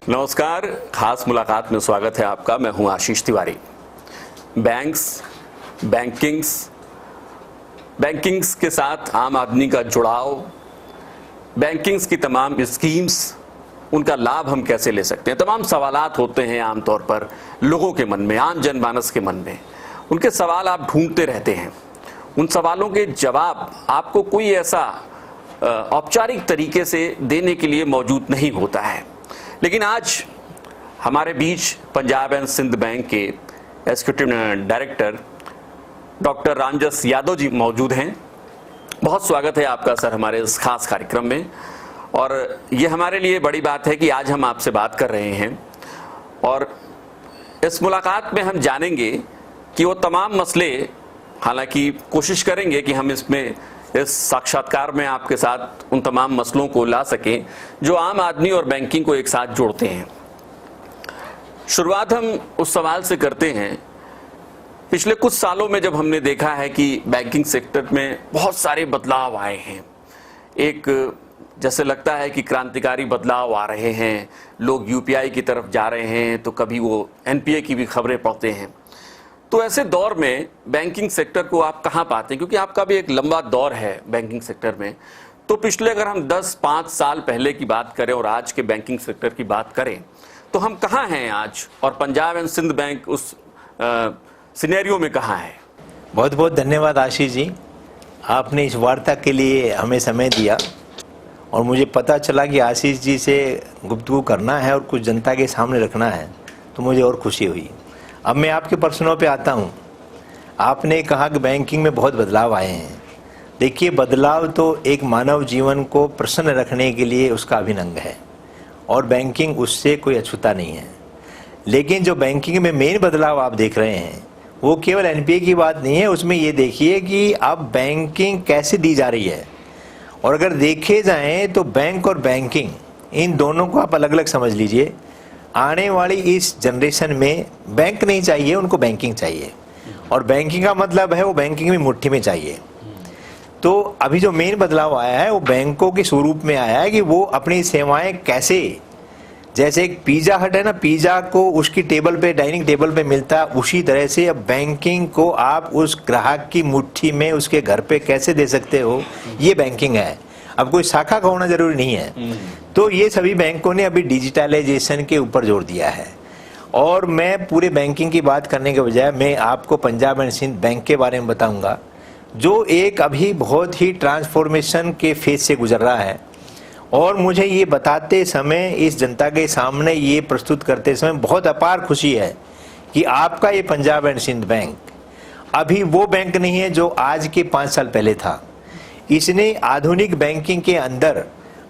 नमस्कार, खास मुलाकात में स्वागत है आपका। मैं हूं आशीष तिवारी। बैंकिंग्स के साथ आम आदमी का जुड़ाव, बैंकिंग्स की तमाम स्कीम्स, उनका लाभ हम कैसे ले सकते हैं, तमाम सवालात होते हैं आमतौर पर लोगों के मन में, आम जनमानस के मन में। उनके सवाल आप ढूंढते रहते हैं। उन सवालों के जवाब आपको कोई ऐसा औपचारिक तरीके से देने के लिए मौजूद नहीं होता है। लेकिन आज हमारे बीच पंजाब एंड सिंध बैंक के executive director doctor Ramjas Yadav ji मौजूद हैं। बहुत स्वागत है आपका सर हमारे इस खास कार्यक्रम में। और ये हमारे लिए बड़ी बात है कि आज हम आपसे बात कर रहे हैं और इस मुलाकात में हम जानेंगे कि वो तमाम मसले, हालांकि कोशिश करेंगे कि हम इसमें इस साक्षात्कार में आपके साथ उन तमाम मसलों को ला सकें जो आम आदमी और बैंकिंग को एक साथ जोड़ते हैं। शुरुआत हम उस सवाल से करते हैं, पिछले कुछ सालों में जब हमने देखा है कि बैंकिंग सेक्टर में बहुत सारे बदलाव आए हैं, एक जैसे लगता है कि क्रांतिकारी बदलाव आ रहे हैं, लोग यूपीआई की तरफ जा रहे हैं, तो कभी वो एनपीए की भी खबरें पढ़ते हैं। तो ऐसे दौर में बैंकिंग सेक्टर को आप कहाँ पाते हैं, क्योंकि आपका भी एक लंबा दौर है बैंकिंग सेक्टर में। तो पिछले अगर हम 10-5 साल पहले की बात करें और आज के बैंकिंग सेक्टर की बात करें तो हम कहाँ हैं आज, और पंजाब एंड सिंध बैंक उस सिनेरियो में कहाँ है? बहुत बहुत धन्यवाद आशीष जी, आपने इस वार्ता के लिए हमें समय दिया और मुझे पता चला कि आशीष जी से गुफ्तगू करना है और कुछ जनता के सामने रखना है, तो मुझे और खुशी हुई। अब मैं आपके प्रश्नों पे आता हूँ। आपने कहा कि बैंकिंग में बहुत बदलाव आए हैं। देखिए, बदलाव तो एक मानव जीवन को प्रसन्न रखने के लिए उसका अभिन्न अंग है और बैंकिंग उससे कोई अछूता नहीं है। लेकिन जो बैंकिंग में मेन बदलाव आप देख रहे हैं वो केवल एनपीए की बात नहीं है। उसमें ये देखिए कि अब बैंकिंग कैसे दी जा रही है, और अगर देखे जाएं तो बैंक और बैंकिंग इन दोनों को आप अलग अलग समझ लीजिए। आने वाली इस जनरेशन में बैंक नहीं चाहिए, उनको बैंकिंग चाहिए, और बैंकिंग का मतलब है वो बैंकिंग में मुट्ठी में चाहिए। तो अभी जो मेन बदलाव आया है वो बैंकों के स्वरूप में आया है कि वो अपनी सेवाएं कैसे, जैसे एक पिज़्ज़ा हट है ना, पिज़्ज़ा को उसकी टेबल पे, डाइनिंग टेबल पे मिलता है, उसी तरह से अब बैंकिंग को आप उस ग्राहक की मुट्ठी में उसके घर पे कैसे दे सकते हो, ये बैंकिंग है। अब कोई शाखा का होना जरूरी नहीं है। तो ये सभी बैंकों ने अभी डिजिटलाइजेशन के ऊपर जोर दिया है। और मैं पूरे बैंकिंग की बात करने के बजाय मैं आपको पंजाब एंड सिंध बैंक के बारे में बताऊंगा, जो एक अभी बहुत ही ट्रांसफॉर्मेशन के फेज से गुजर रहा है। और मुझे ये बताते समय, इस जनता के सामने ये प्रस्तुत करते समय बहुत अपार खुशी है कि आपका ये पंजाब एंड सिंध बैंक अभी वो बैंक नहीं है जो आज के 5 साल पहले था। इसने आधुनिक बैंकिंग के अंदर,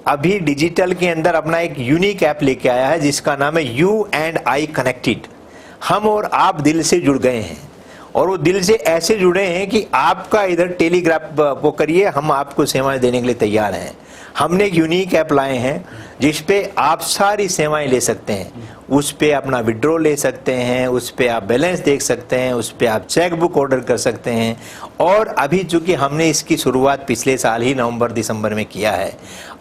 अभी डिजिटल के अंदर अपना एक यूनिक ऐप लेके आया है जिसका नाम है U&I कनेक्टेड। हम और आप दिल से जुड़ गए हैं, और वो दिल से ऐसे जुड़े हैं कि आपका इधर टेलीग्राफ वो करिए, हम आपको सेवाएं देने के लिए तैयार हैं। हमने एक यूनिक ऐप लाए हैं जिस पे आप सारी सेवाएं ले सकते हैं। उस पे अपना विड्रॉ ले सकते हैं, उस पे आप बैलेंस देख सकते हैं, उस पे आप चेक बुक ऑर्डर कर सकते हैं। और अभी चूंकि हमने इसकी शुरुआत पिछले साल ही नवंबर-दिसंबर में किया है,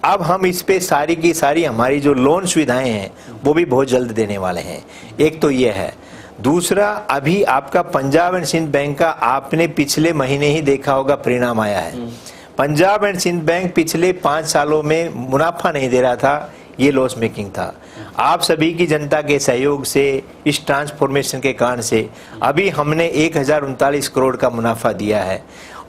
अब हम इस पे सारी की सारी हमारी जो लोन सुविधाएं हैं वो भी बहुत जल्द देने वाले हैं। एक तो ये है। दूसरा, अभी आपका पंजाब एंड सिंध बैंक का आपने पिछले महीने ही देखा होगा परिणाम आया है। पंजाब एंड सिंध बैंक पिछले 5 सालों में मुनाफा नहीं दे रहा था, ये लॉस मेकिंग था। आप सभी की जनता के सहयोग से, इस ट्रांसफॉर्मेशन के कारण से अभी हमने 1039 करोड़ का मुनाफा दिया है।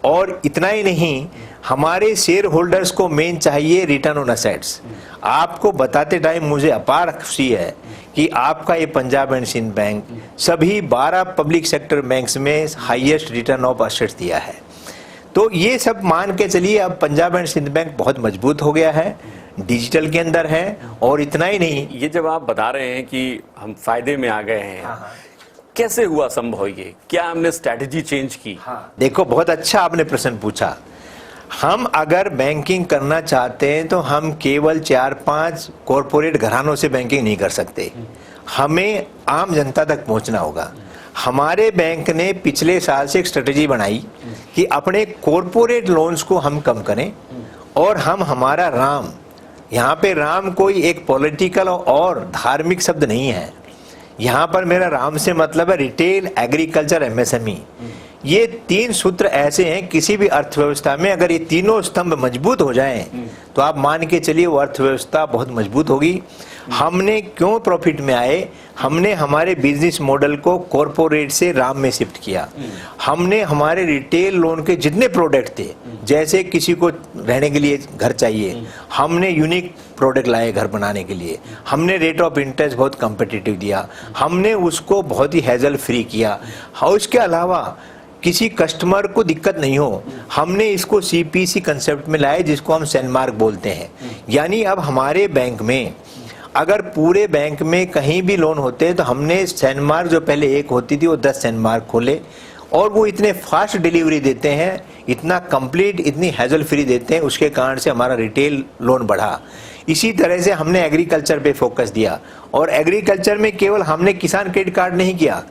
और इतना ही नहीं, हमारे शेयर होल्डर्स को मेन चाहिए रिटर्न ऑन असेट्स। आपको बताते टाइम मुझे अपार खुशी है कि आपका ये पंजाब एंड सिंध बैंक सभी 12 पब्लिक सेक्टर बैंक्स में हाईएस्ट रिटर्न ऑफ असेट्स दिया है। तो ये सब मान के चलिए, अब पंजाब एंड सिंध बैंक बहुत मजबूत हो गया है, डिजिटल के अंदर है। और इतना ही नहीं, ये जब आप बता रहे हैं कि हम फायदे में आ गए हैं, कैसे हुआ संभव ये? क्या हमने स्ट्रैटेजी चेंज की? देखो, बहुत अच्छा आपने प्रश्न पूछा। हम अगर बैंकिंग करना चाहते हैं तो हम केवल 4-5 कॉरपोरेट घरानों से बैंकिंग नहीं कर सकते, हमें आम जनता तक पहुंचना होगा। हमारे बैंक ने पिछले साल से एक स्ट्रेटेजी बनाई कि अपने कॉरपोरेट लोन्स को हम कम करें और हम हमारा राम यहाँ पे राम कोई एक पॉलिटिकल और धार्मिक शब्द नहीं है। यहाँ पर मेरा राम से मतलब है रिटेल, एग्रीकल्चर, एमएसएमई। ये 3 सूत्र ऐसे हैं, किसी भी अर्थव्यवस्था में अगर ये तीनों स्तंभ मजबूत हो जाएं तो आप मान के चलिए वो अर्थव्यवस्था बहुत मजबूत होगी। हमने क्यों प्रॉफिट में आए, हमने हमारे बिजनेस मॉडल को कॉरपोरेट से राम में शिफ्ट किया। हमने हमारे रिटेल लोन के जितने प्रोडक्ट थे, जैसे किसी को रहने के लिए घर चाहिए, हमने यूनिक प्रोडक्ट लाए घर बनाने के लिए। हमने रेट ऑफ इंटरेस्ट बहुत कम्पिटिटिव दिया, हमने उसको बहुत ही हैजल फ्री किया। और उसके अलावा किसी कस्टमर को दिक्कत नहीं हो, हमने इसको सीपीसी कंसेप्ट में लाए, जिसको हम सैनमार्क बोलते हैं। यानी अब हमारे बैंक में अगर पूरे बैंक में कहीं भी लोन होते हैं तो हमने सैनमार्क, जो पहले 1 होती थी, वो 10 सैनमार्क खोले, और वो इतने फास्ट डिलीवरी देते हैं, इतना कंप्लीट, इतनी हैजल फ्री देते हैं, उसके कारण से हमारा रिटेल लोन बढ़ा। इसी तरह से हमने एग्रीकल्चर पे फोकस दिया, और एग्रीकल्चर में केवल हमने किसान क्रेडिट कार्ड नहीं किया,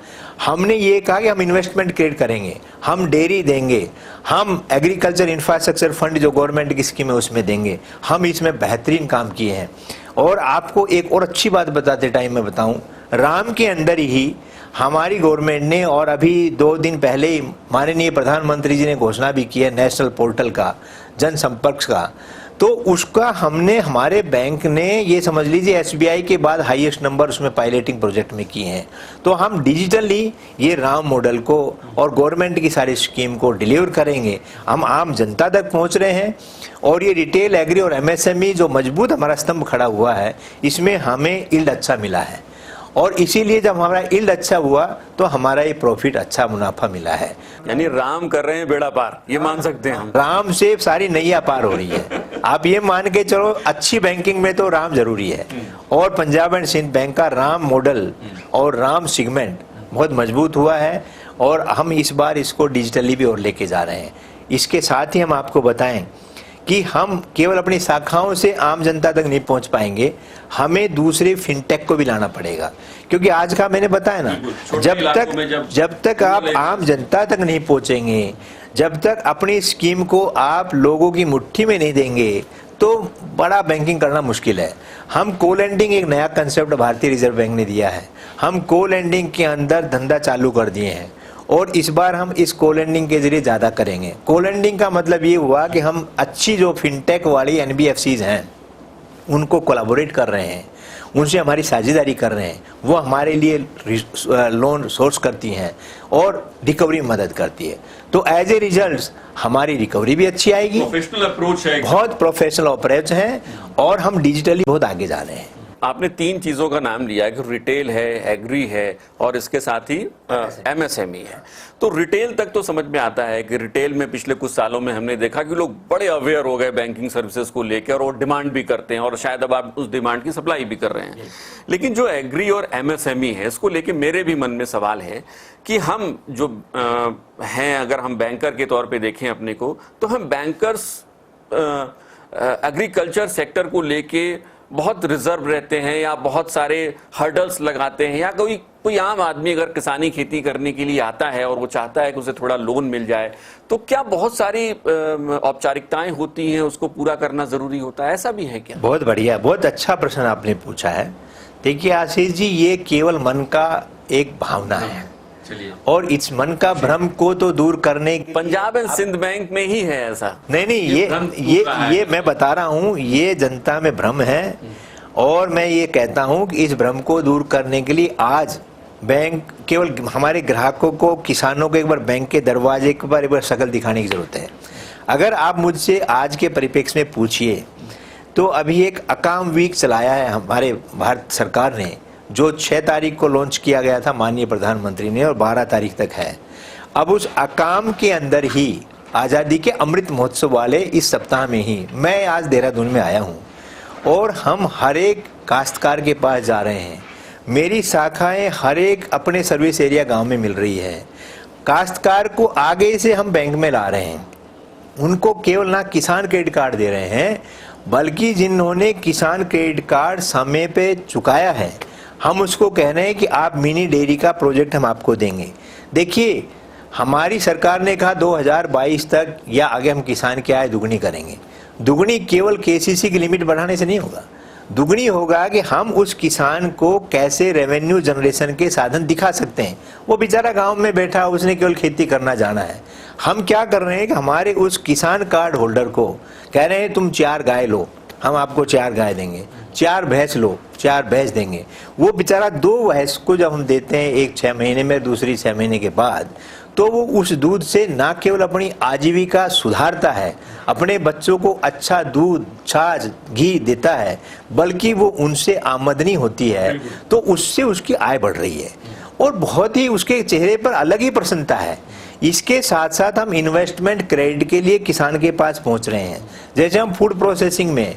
हमने ये कहा कि हम इन्वेस्टमेंट क्रिएट करेंगे, हम डेयरी देंगे, हम एग्रीकल्चर इंफ्रास्ट्रक्चर फंड जो गवर्नमेंट की स्कीम है उसमें देंगे। हम इसमें बेहतरीन काम किए हैं। और आपको एक और अच्छी बात बताते टाइम मैं बताऊं, राम के अंदर ही हमारी गवर्नमेंट ने, और अभी 2 दिन पहले ही माननीय प्रधानमंत्री जी ने घोषणा भी की है नेशनल पोर्टल का, जनसंपर्क का, तो उसका हमने, हमारे बैंक ने, ये समझ लीजिए एसबीआई के बाद हाईएस्ट नंबर उसमें पायलटिंग प्रोजेक्ट में किए हैं। तो हम डिजिटली ये राम मॉडल को और गवर्नमेंट की सारी स्कीम को डिलीवर करेंगे, हम आम जनता तक पहुंच रहे हैं। और ये रिटेल, एग्री और एमएसएमई जो मजबूत हमारा स्तंभ खड़ा हुआ है, इसमें हमें यील्ड अच्छा मिला है, और इसीलिए जब हमारा यील्ड अच्छा हुआ तो हमारा ये प्रॉफिट, अच्छा मुनाफा मिला है। यानी राम कर रहे हैं बेड़ा पार, ये मान सकते हैं हम। राम से सारी नैया पार हो रही है, आप ये मान के चलो। अच्छी बैंकिंग में तो राम जरूरी है, और पंजाब एंड सिंध बैंक का राम मॉडल और राम सेगमेंट बहुत मजबूत हुआ है, और हम इस बार इसको डिजिटली भी और लेके जा रहे हैं। इसके साथ ही हम आपको बताएं कि हम केवल अपनी शाखाओं से आम जनता तक नहीं पहुंच पाएंगे, हमें दूसरे फिनटेक को भी लाना पड़ेगा। क्योंकि आज का मैंने बताया ना, जब तक आप आम जनता तक नहीं पहुंचेंगे, जब तक अपनी स्कीम को आप लोगों की मुट्ठी में नहीं देंगे, तो बड़ा बैंकिंग करना मुश्किल है। हम को लेंडिंग, एक नया कंसेप्ट भारतीय रिजर्व बैंक ने दिया है, हम को लेंडिंग के अंदर धंधा चालू कर दिए हैं, और इस बार हम इस कोलेंडिंग के जरिए ज़्यादा करेंगे। कोलेंडिंग का मतलब ये हुआ कि हम अच्छी जो फिनटेक वाली एनबीएफसीज हैं उनको कोलैबोरेट कर रहे हैं, उनसे हमारी साझेदारी कर रहे हैं, वो हमारे लिए लोन सोर्स करती हैं और रिकवरी में मदद करती है। तो एज ए रिजल्ट हमारी रिकवरी भी अच्छी आएगी। प्रोफेशनल अप्रोच है, बहुत प्रोफेशनल अप्रोच है, और हम डिजिटली बहुत आगे जा रहे हैं। आपने 3 चीजों का नाम लिया कि रिटेल है, एग्री है, और इसके साथ ही एमएसएमई है। तो रिटेल तक तो समझ में आता है कि रिटेल में पिछले कुछ सालों में हमने देखा कि लोग बड़े अवेयर हो गए बैंकिंग सर्विसेज को लेकर, और डिमांड भी करते हैं, और शायद अब आप उस डिमांड की सप्लाई भी कर रहे हैं। लेकिन जो एग्री और एमएसएमई है, इसको लेकर मेरे भी मन में सवाल है कि हम जो हैं, अगर हम बैंकर के तौर पर देखें अपने को, तो हम बैंकर्स एग्रीकल्चर सेक्टर को लेके बहुत रिजर्व रहते हैं, या बहुत सारे हर्डल्स लगाते हैं, या कोई आम आदमी अगर किसानी खेती करने के लिए आता है और वो चाहता है कि उसे थोड़ा लोन मिल जाए, तो क्या बहुत सारी औपचारिकताएं होती हैं, उसको पूरा करना जरूरी होता है, ऐसा भी है क्या? बहुत बढ़िया, बहुत अच्छा प्रश्न आपने पूछा है। देखिए आशीष जी, ये केवल मन का एक भावना है, और इस मन का भ्रम को तो दूर करने के पंजाब एंड सिंध बैंक में ही है ऐसा नहीं, ये मैं बता रहा हूँ, ये जनता में भ्रम है, और मैं ये कहता हूँ कि इस भ्रम को दूर करने के लिए आज बैंक केवल हमारे ग्राहकों को, किसानों को एक बार बैंक के दरवाजे पर एक बार शक्ल दिखाने की जरूरत है। अगर आप मुझसे आज के परिप्रेक्ष्य में पूछिए तो अभी एक अकाम वीक चलाया है हमारे भारत सरकार ने, जो 6 तारीख को लॉन्च किया गया था माननीय प्रधानमंत्री ने, और 12 तारीख तक है। अब उस अकाम के अंदर ही आज़ादी के अमृत महोत्सव वाले इस सप्ताह में ही मैं आज देहरादून में आया हूँ, और हम हर एक काश्तकार के पास जा रहे हैं। मेरी शाखाएं हर एक अपने सर्विस एरिया गांव में मिल रही है। काश्तकार को आगे से हम बैंक में ला रहे हैं, उनको केवल ना किसान क्रेडिट कार्ड दे रहे हैं, बल्कि जिन्होंने किसान क्रेडिट कार्ड समय पे चुकाया है, हम उसको कह रहे हैं कि आप मिनी डेयरी का प्रोजेक्ट हम आपको देंगे। देखिए, हमारी सरकार ने कहा 2022 तक या आगे हम किसान की आय दुगनी करेंगे। दुगनी केवल केसीसी की लिमिट बढ़ाने से नहीं होगा, दुगनी होगा कि हम उस किसान को कैसे रेवेन्यू जनरेशन के साधन दिखा सकते हैं। वो बेचारा गांव में बैठा, उसने केवल खेती करना जाना है। हम क्या कर रहे हैं कि हमारे उस किसान कार्ड होल्डर को कह रहे हैं तुम 4 गाय लो, हम आपको 4 गाय देंगे, 4 भैंस लो, 4 भैंस देंगे। वो बेचारा 2 भैंस को जब हम देते हैं, एक 6 महीने में, दूसरी 6 महीने के बाद, तो वो उस दूध से ना केवल अपनी आजीविका सुधारता है, अपने बच्चों को अच्छा दूध, छाछ, घी देता है, बल्कि वो उनसे आमदनी होती है, तो उससे उसकी आय बढ़ रही है और बहुत ही उसके चेहरे पर अलग ही प्रसन्नता है। इसके साथ साथ हम इन्वेस्टमेंट क्रेडिट के लिए किसान के पास पहुंच रहे हैं। जैसे हम फूड प्रोसेसिंग में,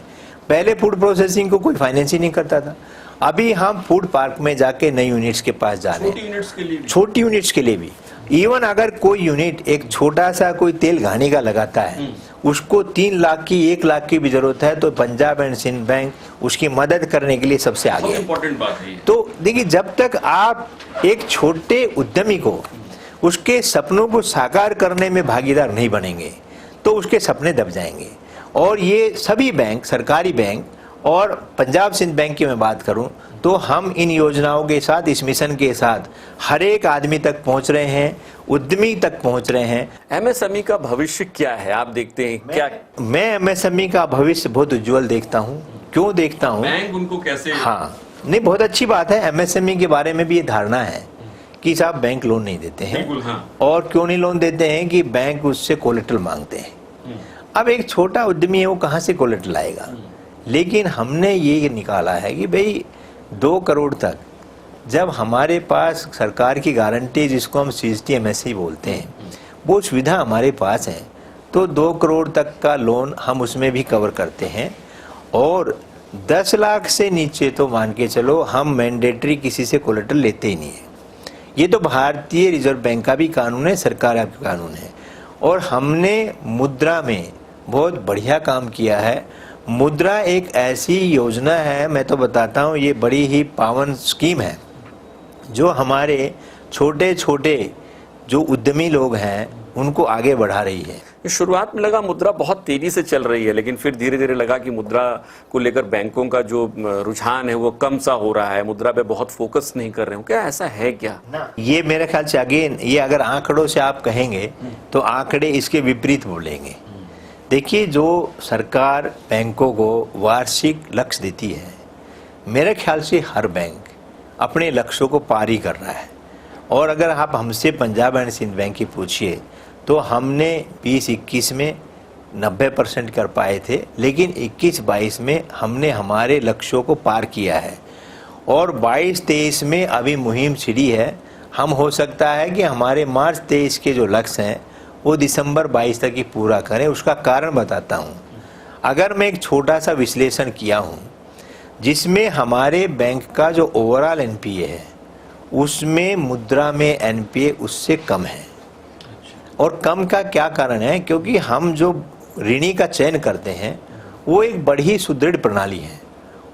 पहले फूड प्रोसेसिंग को कोई फाइनेंस ही नहीं करता था, अभी हम फूड पार्क में जाके नई यूनिट्स के पास जा रहे हैं, छोटी यूनिट्स के लिए भी। इवन अगर कोई यूनिट एक छोटा सा कोई तेल घानी का लगाता है, उसको 3 लाख की, 1 लाख की भी जरूरत है, तो पंजाब एंड सिंध बैंक उसकी मदद करने के लिए सबसे आगे है। इंपॉर्टेंट बात है। तो देखिए, जब तक आप एक छोटे उद्यमी को उसके सपनों को साकार करने में भागीदार नहीं बनेंगे, तो उसके सपने दब जाएंगे। और ये सभी बैंक, सरकारी बैंक और पंजाब सिंध बैंक की मैं बात करूं, तो हम इन योजनाओं के साथ, इस मिशन के साथ हर एक आदमी तक पहुंच रहे हैं, उद्यमी तक पहुंच रहे हैं। एमएसएमई का भविष्य क्या है, आप देखते हैं क्या? मैं एमएसएमई का भविष्य बहुत उज्जवल देखता हूं। क्यों देखता हूं? बैंक उनको कैसे? हाँ, नहीं, बहुत अच्छी बात है। एमएसएमई के बारे में भी ये धारणा है कि साहब बैंक लोन नहीं देते हैं। हाँ। और क्यों नहीं लोन देते हैं कि बैंक उससे कोलेटरल मांगते हैं। अब एक छोटा उद्यमी है, वो कहाँ से कोलेटरल आएगा? लेकिन हमने ये निकाला है कि भाई 2 करोड़ तक जब हमारे पास सरकार की गारंटी, जिसको हम CGTMSE बोलते हैं, वो सुविधा हमारे पास है, तो 2 करोड़ तक का लोन हम उसमें भी कवर करते हैं। और 10 लाख से नीचे तो मान के चलो हम मैंडेटरी किसी से कोलेटरल लेते ही नहीं है। ये तो भारतीय रिजर्व बैंक का भी कानून है, सरकार का भी कानून है। और हमने मुद्रा में बहुत बढ़िया काम किया है। मुद्रा एक ऐसी योजना है, मैं तो बताता हूँ, ये बड़ी ही पावन स्कीम है, जो हमारे छोटे छोटे जो उद्यमी लोग हैं उनको आगे बढ़ा रही है। शुरुआत में लगा मुद्रा बहुत तेजी से चल रही है, लेकिन फिर धीरे धीरे लगा कि मुद्रा को लेकर बैंकों का जो रुझान है वो कम सा हो रहा है, मुद्रा पे बहुत फोकस नहीं कर रहे हो। क्या ऐसा है क्या? ये मेरे ख्याल से अगेन, ये अगर आंकड़ों से आप कहेंगे तो आंकड़े इसके विपरीत बोलेंगे। देखिए, जो सरकार बैंकों को वार्षिक लक्ष्य देती है, मेरे ख्याल से हर बैंक अपने लक्ष्यों को पार ही कर रहा है। और अगर आप हमसे पंजाब एंड सिंध बैंक की पूछिए, तो हमने 20-21 में 90% कर पाए थे, लेकिन 21-22 में हमने हमारे लक्ष्यों को पार किया है। और 22-23 में अभी मुहिम छिड़ी है। हम हो सकता है कि हमारे मार्च 23 के जो लक्ष्य हैं वो दिसंबर 22 तक ही पूरा करें। उसका कारण बताता हूँ। अगर मैं एक छोटा सा विश्लेषण किया हूँ, जिसमें हमारे बैंक का जो ओवरऑल NPA है, उसमें मुद्रा में NPA उससे कम है। और कम का क्या कारण है? क्योंकि हम जो ऋणी का चयन करते हैं वो एक बड़ी सुदृढ़ प्रणाली है,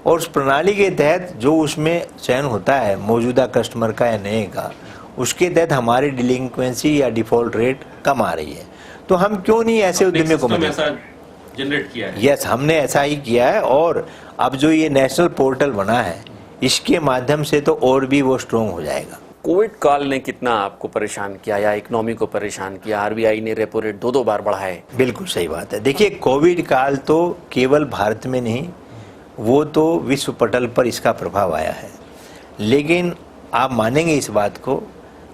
और उस प्रणाली के तहत जो उसमें चयन होता है मौजूदा कस्टमर का या नए का, उसके तहत हमारी डिलिंक्वेंसी या डिफॉल्ट रेट कम आ रही है। तो हम क्यों नहीं ऐसे उद्यमियों को जनरेट किया है? यस, हमने ऐसा ही किया है। और अब जो ये नेशनल पोर्टल बना है, इसके माध्यम से तो और भी वो स्ट्रॉन्ग हो जाएगा। कोविड काल ने कितना आपको परेशान किया या इकोनॉमी को परेशान किया? RBI ने रेपो रेट 2 बार बढ़ाए। बिल्कुल सही बात है। देखिए, कोविड काल तो केवल भारत में नहीं, वो तो विश्व पटल पर इसका प्रभाव आया है। लेकिन आप मानेंगे इस बात को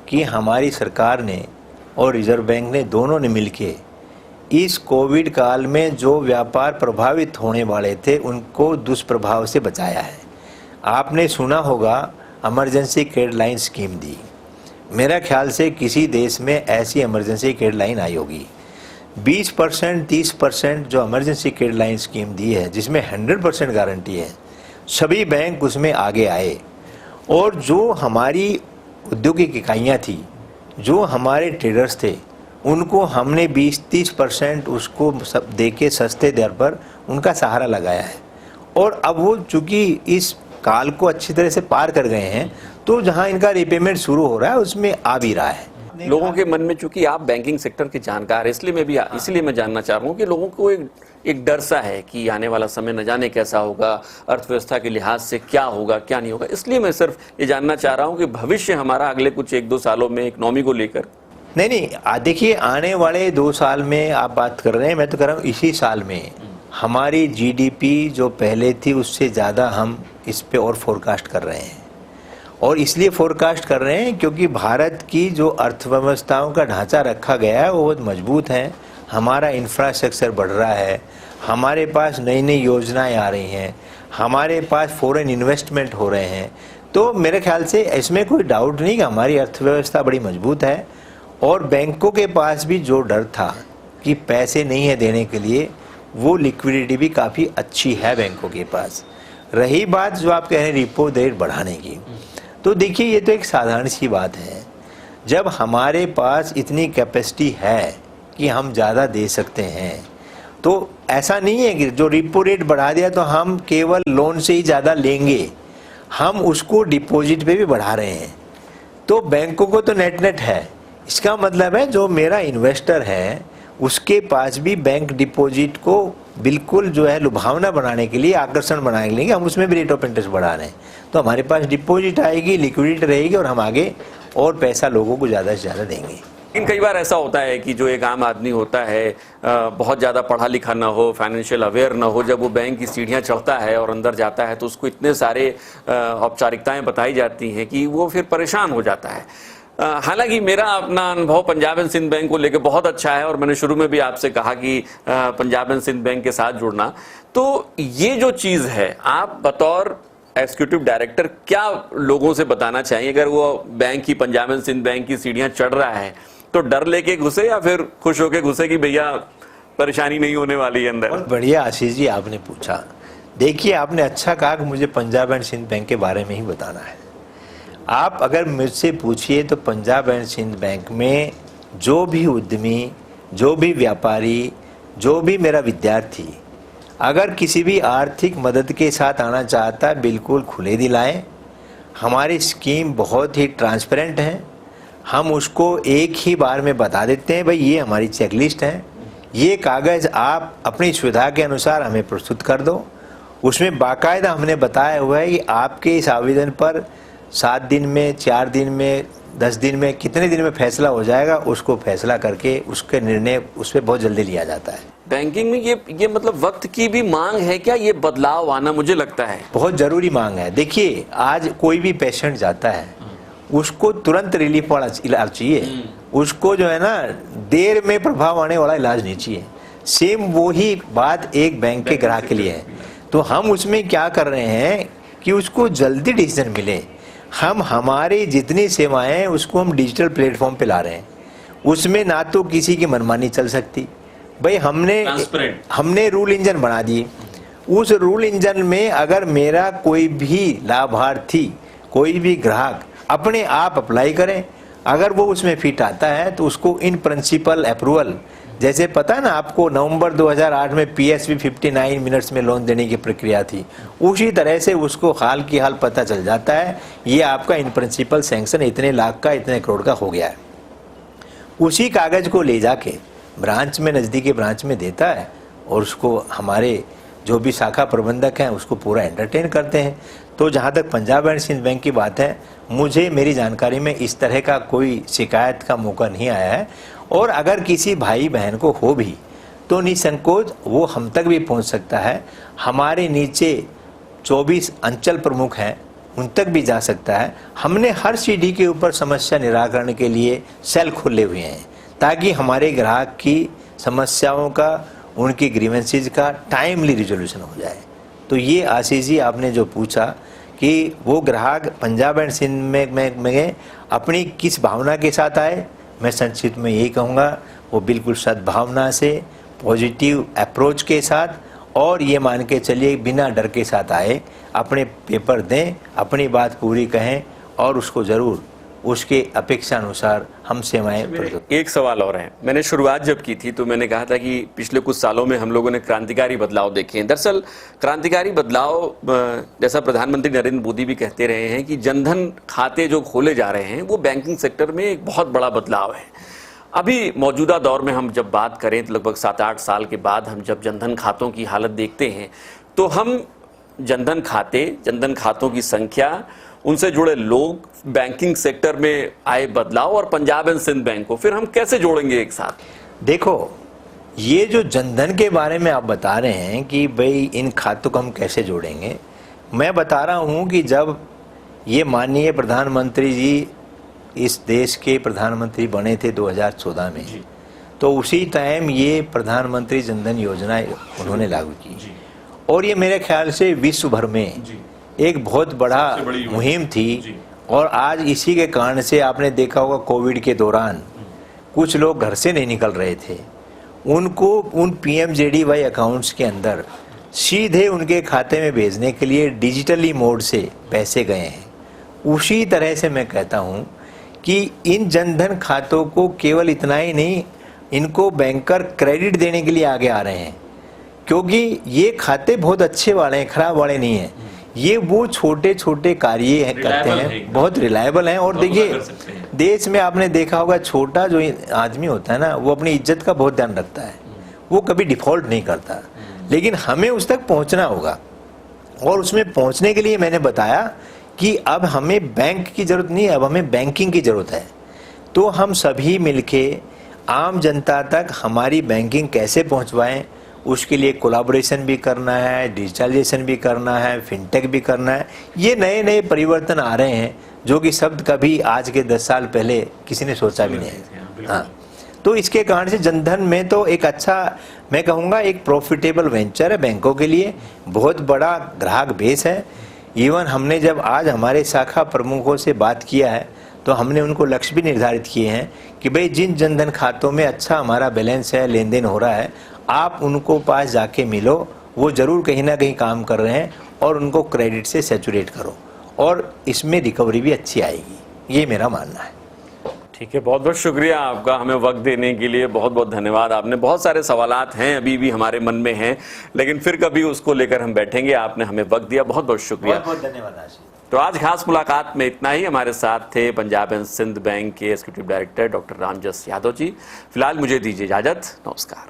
कि हमारी सरकार ने और रिजर्व बैंक ने, दोनों ने मिलके इस कोविड काल में जो व्यापार प्रभावित होने वाले थे उनको दुष्प्रभाव से बचाया है। आपने सुना होगा इमरजेंसी क्रेडिट लाइन स्कीम दी। मेरा ख्याल से किसी देश में ऐसी इमरजेंसी क्रेडिट लाइन आई होगी। 20%, 30% जो इमरजेंसी क्रेडिट लाइन स्कीम दी है, जिसमें 100% गारंटी है, सभी बैंक उसमें आगे आए। और जो हमारी औद्योगिक इकाइयाँ थी, जो हमारे ट्रेडर्स थे, उनको हमने 20-30% उसको सब दे के सस्ते दर पर उनका सहारा लगाया है। और अब वो चूँकि इस काल को अच्छी तरह से पार कर गए हैं, तो जहां इनका रिपेमेंट शुरू हो रहा है उसमें आ भी रहा है। लोगों के मन में, चूंकि आप बैंकिंग सेक्टर के जानकार हैं, इसलिए मैं जानना चाह रहा हूँ कि लोगों को एक डर सा है कि आने वाला समय न जाने कैसा होगा, अर्थव्यवस्था के लिहाज से क्या होगा क्या नहीं होगा। इसलिए मैं सिर्फ ये जानना चाह रहा हूँ कि भविष्य हमारा अगले कुछ 1-2 सालों में इकोनॉमी को लेकर। नहीं, देखिए आने वाले 2 साल में आप बात कर रहे हैं, मैं तो कर रहा हूँ इसी साल में हमारी जीडीपी जो पहले थी उससे ज़्यादा हम इस पे और फोरकास्ट कर रहे हैं। और इसलिए फोरकास्ट कर रहे हैं क्योंकि भारत की जो अर्थव्यवस्थाओं का ढांचा रखा गया है वो बहुत मजबूत है, हमारा इंफ्रास्ट्रक्चर बढ़ रहा है, हमारे पास नई नई योजनाएं आ रही हैं, हमारे पास फॉरेन इन्वेस्टमेंट हो रहे हैं। तो मेरे ख्याल से इसमें कोई डाउट नहीं कि हमारी अर्थव्यवस्था बड़ी मजबूत है। और बैंकों के पास भी जो डर था कि पैसे नहीं है देने के लिए, वो लिक्विडिटी भी काफ़ी अच्छी है बैंकों के पास। रही बात जो आप कह रहे हैं रिपो रेट बढ़ाने की, तो देखिए ये तो एक साधारण सी बात है। जब हमारे पास इतनी कैपेसिटी है कि हम ज़्यादा दे सकते हैं, तो ऐसा नहीं है कि जो रिपो रेट बढ़ा दिया तो हम केवल लोन से ही ज़्यादा लेंगे, हम उसको डिपॉजिट पे भी बढ़ा रहे हैं। तो बैंकों को तो नेट नेट है। इसका मतलब है जो मेरा इन्वेस्टर है उसके पास भी बैंक डिपॉजिट को बिल्कुल जो है लुभावना बनाने के लिए, आकर्षण बनाने के लिए हम उसमें भी रेट ऑफ इंटरेस्ट बढ़ा रहे हैं। तो हमारे पास डिपॉजिट आएगी, लिक्विडिटी रहेगी और हम आगे और पैसा लोगों को ज़्यादा से ज़्यादा देंगे। लेकिन कई बार ऐसा होता है कि जो एक आम आदमी होता है, बहुत ज़्यादा पढ़ा लिखा ना हो, फाइनेंशियल अवेयर ना हो, जब वो बैंक की सीढ़ियाँ चढ़ता है और अंदर जाता है तो उसको इतने सारे औपचारिकताएं बताई जाती हैं कि वो फिर परेशान हो जाता है। हालांकि मेरा अपना अनुभव पंजाब एंड सिंध बैंक को लेकर बहुत अच्छा है और मैंने शुरू में भी आपसे कहा कि पंजाब एंड सिंध बैंक के साथ जुड़ना। तो ये जो चीज़ है, आप बतौर एग्जीक्यूटिव डायरेक्टर क्या लोगों से बताना चाहिए? अगर वो बैंक की, पंजाब एंड सिंध बैंक की सीढ़ियां चढ़ रहा है तो डर लेके घुसे या फिर खुश होके घुसे कि भैया परेशानी नहीं होने वाली है अंदर? बहुत बढ़िया आशीष जी आपने पूछा। देखिए आपने अच्छा कहा कि मुझे पंजाब एंड सिंध बैंक के बारे में ही बताना है। आप अगर मुझसे पूछिए तो पंजाब एंड सिंध बैंक में जो भी उद्यमी, जो भी व्यापारी, जो भी मेरा विद्यार्थी अगर किसी भी आर्थिक मदद के साथ आना चाहता है, बिल्कुल खुले दिल आए। हमारी स्कीम बहुत ही ट्रांसपेरेंट है। हम उसको एक ही बार में बता देते हैं, भाई ये हमारी चेकलिस्ट है, ये कागज़ आप अपनी सुविधा के अनुसार हमें प्रस्तुत कर दो। उसमें बाकायदा हमने बताया हुआ है कि आपके इस आवेदन पर 7 दिन में, 4 दिन में, 10 दिन में, कितने दिन में फैसला हो जाएगा, उसको फैसला करके उसके निर्णय उस पर बहुत जल्दी लिया जाता है। बैंकिंग में ये मतलब वक्त की भी मांग है क्या? ये बदलाव आना मुझे लगता है बहुत जरूरी मांग है। देखिए आज कोई भी पेशेंट जाता है, उसको तुरंत रिलीफ वाला इलाज चाहिए, उसको जो है ना देर में प्रभाव आने वाला इलाज नहीं चाहिए। सेम वो ही बात एक बैंक के ग्राहक के लिए है। तो हम उसमें क्या कर रहे हैं कि उसको जल्दी डिसीजन मिले। हम हमारी जितनी सेवाएं हैं उसको हम डिजिटल प्लेटफॉर्म पे ला रहे हैं। उसमें ना तो किसी की मनमानी चल सकती, भाई हमने रूल इंजन बना दिए। उस रूल इंजन में अगर मेरा कोई भी लाभार्थी, कोई भी ग्राहक अपने आप अप्लाई करें, अगर वो उसमें फिट आता है तो उसको इन प्रिंसिपल अप्रूवल, जैसे पता है ना आपको नवंबर 2008 में पीएसबी 59 मिनट्स में लोन देने की प्रक्रिया थी, उसी तरह से उसको हाल की हाल पता चल जाता है ये आपका इन प्रिंसिपल सैंक्शन इतने लाख का, इतने करोड़ का हो गया है। उसी कागज को ले जाके ब्रांच में, नज़दीकी ब्रांच में देता है और उसको हमारे जो भी शाखा प्रबंधक हैं उसको पूरा एंटरटेन करते हैं। तो जहाँ तक पंजाब एंड सिंध बैंक की बात है, मुझे मेरी जानकारी में इस तरह का कोई शिकायत का मौका नहीं आया है। और अगर किसी भाई बहन को हो भी तो निसंकोच वो हम तक भी पहुंच सकता है। हमारे नीचे 24 अंचल प्रमुख हैं, उन तक भी जा सकता है। हमने हर सीढ़ी के ऊपर समस्या निराकरण के लिए सेल खोले हुए हैं ताकि हमारे ग्राहक की समस्याओं का, उनकी ग्रीवेंसेज का टाइमली रिजोल्यूशन हो जाए। तो ये आशीष जी आपने जो पूछा कि वो ग्राहक पंजाब एंड सिंध में अपनी किस भावना के साथ आए, मैं संक्षिप्त में यही कहूँगा वो बिल्कुल सद्भावना से, पॉजिटिव अप्रोच के साथ और ये मान के चलिए बिना डर के साथ आए, अपने पेपर दें, अपनी बात पूरी कहें और उसको ज़रूर उसके अपेक्षा अनुसार हम सेवाएं। एक सवाल और है, मैंने शुरुआत जब की थी तो मैंने कहा था कि पिछले कुछ सालों में हम लोगों ने क्रांतिकारी बदलाव देखे हैं। दरअसल क्रांतिकारी बदलाव, जैसा प्रधानमंत्री नरेंद्र मोदी भी कहते रहे हैं कि जनधन खाते जो खोले जा रहे हैं वो बैंकिंग सेक्टर में एक बहुत बड़ा बदलाव है। अभी मौजूदा दौर में हम जब बात करें तो लगभग 7-8 साल के बाद हम जब जनधन खातों की हालत देखते हैं तो हम जनधन खातों की संख्या, उनसे जुड़े लोग, बैंकिंग सेक्टर में आए बदलाव और पंजाब एंड सिंध बैंक को फिर हम कैसे जोड़ेंगे एक साथ? देखो, ये जो जनधन के बारे में आप बता रहे हैं कि भाई इन खातों को हम कैसे जोड़ेंगे, मैं बता रहा हूँ कि जब ये माननीय प्रधानमंत्री जी इस देश के प्रधानमंत्री बने थे 2014 में, तो उसी टाइम ये प्रधानमंत्री जनधन योजना उन्होंने लागू की और ये मेरे ख्याल से विश्व भर में एक बहुत बड़ा मुहिम थी। और आज इसी के कारण से आपने देखा होगा कोविड के दौरान कुछ लोग घर से नहीं निकल रहे थे, उनको उन PMJDY अकाउंट्स के अंदर सीधे उनके खाते में भेजने के लिए डिजिटली मोड से पैसे गए हैं। उसी तरह से मैं कहता हूं कि इन जनधन खातों को केवल इतना ही नहीं, इनको बैंकर क्रेडिट देने के लिए आगे आ रहे हैं, क्योंकि ये खाते बहुत अच्छे वाले हैं, खराब वाले नहीं हैं। ये वो छोटे छोटे कार्य करते हैं, बहुत रिलायबल हैं। और देखिए, देश में आपने देखा होगा छोटा जो आदमी होता है ना, वो अपनी इज्जत का बहुत ध्यान रखता है, वो कभी डिफॉल्ट नहीं करता, लेकिन हमें उस तक पहुंचना होगा। और उसमें पहुंचने के लिए मैंने बताया कि अब हमें बैंक की जरूरत नहीं है, अब हमें बैंकिंग की जरूरत है। तो हम सभी मिलके आम जनता तक हमारी बैंकिंग कैसे पहुंचवाएं, उसके लिए कोलैबोरेशन भी करना है, डिजिटलाइजेशन भी करना है, फिनटेक भी करना है। ये नए नए परिवर्तन आ रहे हैं जो कि शब्द कभी आज के 10 साल पहले किसी ने सोचा भी नहीं। हाँ, तो इसके कारण से जनधन में तो एक अच्छा, मैं कहूँगा एक प्रॉफिटेबल वेंचर है बैंकों के लिए, बहुत बड़ा ग्राहक बेस है। इवन हमने जब आज हमारे शाखा प्रमुखों से बात किया है तो हमने उनको लक्ष्य भी निर्धारित किए हैं कि भाई जिन जनधन खातों में अच्छा हमारा बैलेंस है, लेन देन हो रहा है, आप उनको पास जाके मिलो, वो ज़रूर कहीं ना कहीं काम कर रहे हैं, और उनको क्रेडिट से सैचुरेट करो और इसमें रिकवरी भी अच्छी आएगी। ये मेरा मानना है। ठीक है, बहुत बहुत शुक्रिया आपका हमें वक्त देने के लिए, बहुत बहुत धन्यवाद। आपने बहुत सारे सवालात हैं अभी भी हमारे मन में हैं, लेकिन फिर कभी उसको लेकर हम बैठेंगे। आपने हमें वक्त दिया, बहुत बहुत शुक्रिया। बहुत बहुत धन्यवाद आशीष। तो आज खास मुलाकात में इतना ही। हमारे साथ थे पंजाब एंड सिंध बैंक के executive director doctor Ramjas Yadav ji. फिलहाल मुझे दीजिए इजाजत, नमस्कार।